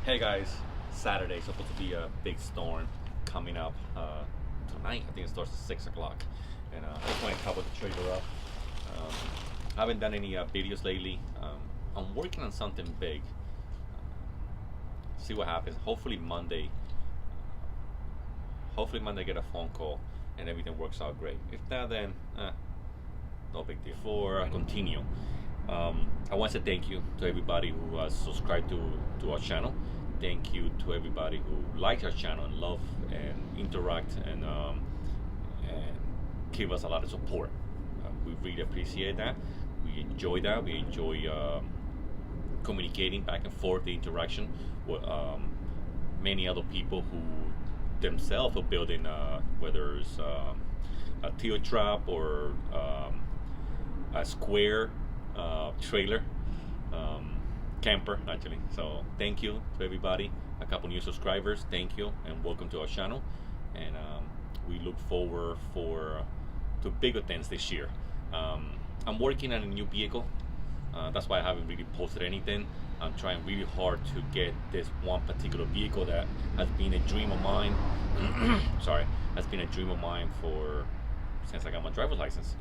Hey guys, Saturday supposed to be a big storm coming up tonight. I think it starts at 6 o'clock, and I just want to cover the trailer up. Um, I haven't done any videos lately. I'm working on something big. See what happens. Hopefully Monday get a phone call and everything works out great. If not, then no big deal. Before I continue, I want to say thank you to everybody who has subscribed to our channel. Thank you to everybody who likes our channel and love and interact and give us a lot of support. We really appreciate that. We enjoy that. We enjoy communicating back and forth, the interaction with many other people who themselves are building, whether it's a teal trap or a square trailer, camper actually. So thank you to everybody. A couple new subscribers, thank you and welcome to our channel. And we look forward to bigger things this year. I'm working on a new vehicle. That's why I haven't really posted anything. I'm trying really hard to get this one particular vehicle that has been a dream of mine. Sorry, has been a dream of mine since I got my driver's license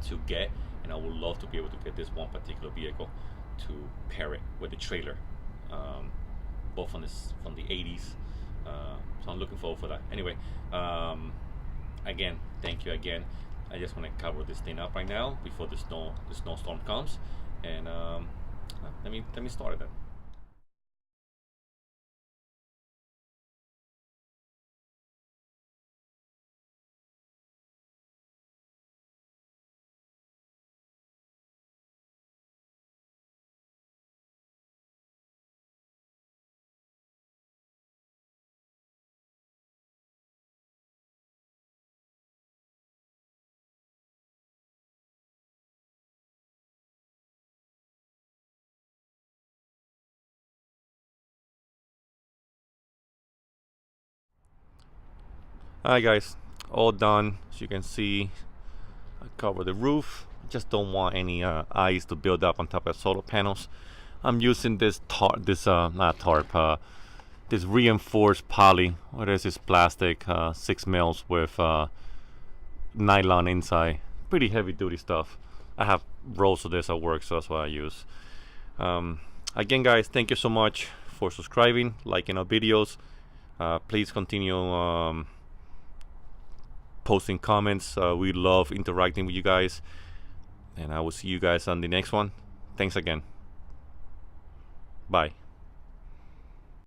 to get, and I would love to be able to get this one particular vehicle to pair it with the trailer, both from the 80s. So I'm looking forward for that. Anyway, again, thank you again. I just want to cover this thing up right now before the snowstorm comes, and let me start it then. Alright guys, all done. As you can see, I cover the roof. Just don't want any ice to build up on top of solar panels. I'm using this not tarp, this reinforced poly. What is this plastic? 6 mils with nylon inside. Pretty heavy duty stuff. I have rolls of this at work, so that's what I use. Again guys, thank you so much for subscribing, liking our videos. Please continue posting comments. We love interacting with you guys, and I will see you guys on the next one. Thanks again. Bye.